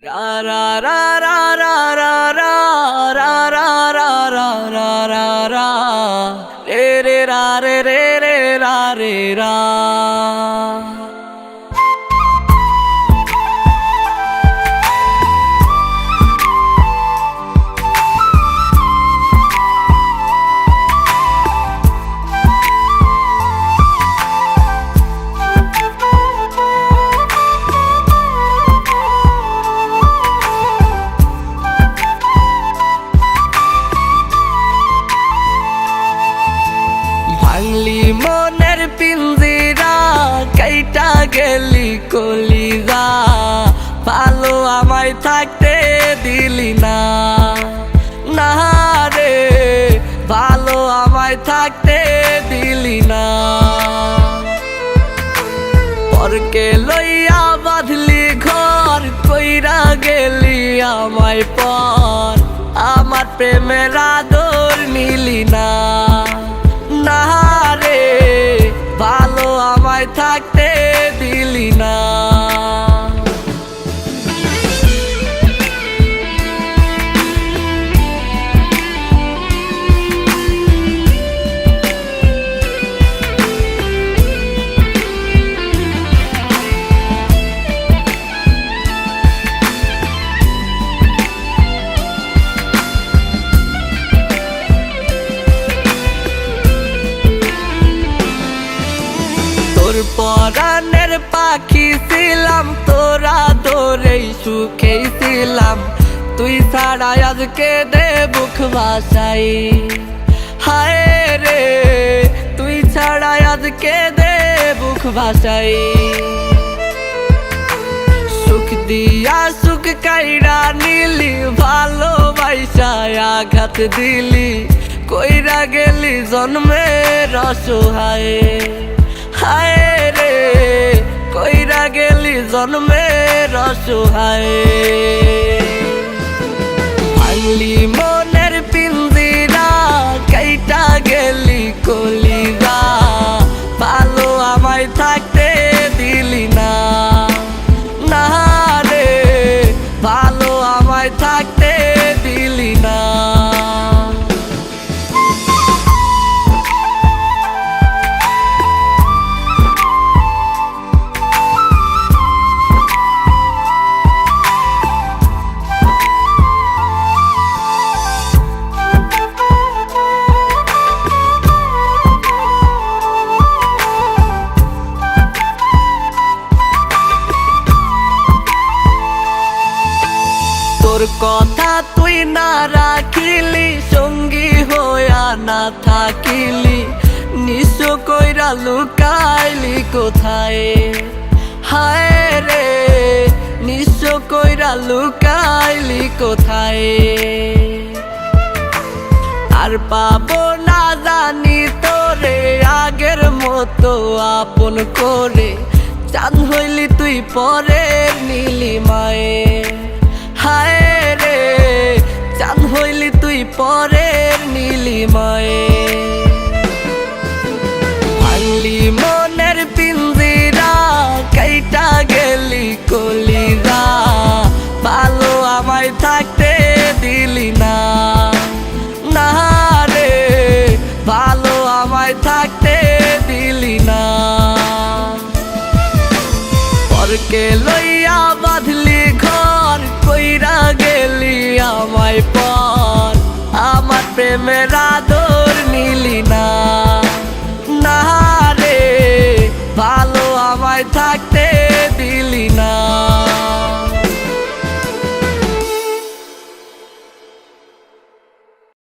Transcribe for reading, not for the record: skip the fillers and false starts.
রা রা রা রা রা রা রা রা রা রা রা রা রা রা রে রে রা রে রে রে রা রে রা। ভাঙলি মনের পিঞ্জিরা কাইটা গেলি কলিজা, ভালো আমায় থাকতে দিলি না, না রে ভালো আমায় থাকতে দিলি না। পরকে লইয়া বাঁধলি ঘর, কইরা গেলি আমায় পর, আমার প্রেমের আদর নিলি না, না রে ভালো আমায় থাকতে দিলি না। পরাণের পাখি ছিলাম, তোরা দৌড়েই সুখেই ছিলাম, তুই ছাড়া আজকে দে বুক ভাসাই, হায় রে তুই ছাড়া আজকে দে বুক ভাসাই। সুখ দিয়া সুখ কাইরা নিলি, ভালোবাসায় আঘাত দিলি, কইরা গেলি জন্মের অসহায়, হায় রে কইরা গেলি জন্মের অসহায়। ভাঙলি মনের পিঞ্জিরা কাইটা গেলি কলিজা, ভালো আমায় থাকতে দিলি না, না রে ভালো আমায় থাকতে দিলি না। তোর কথা তুই না রাখিলি, সঙ্গী হইয়া না থাকিলি, নিঃস কইরা লুকাইলি কোথায়, হায় রে নিঃস কইরা লুকাইলি কোথায়। আর পাবো না জানি তোরে আগের মতো আপন করে, চাঁদ হইলি তুই পরের নীলিমায়, হায় রে চাঁদ হইলি তুই পরের নীলিমায়। ভাঙলি মনের পিঞ্জিরা কাইটা গেলি কলিজা, ভালো আমায় থাকতে দিলি না, না রে ভালো আমায় থাকতে দিলি না। পরকে লইয়া বাঁধলি ঘর, কইরা গেলি আমায় পর, আমার প্রেমের আদর নিলি না।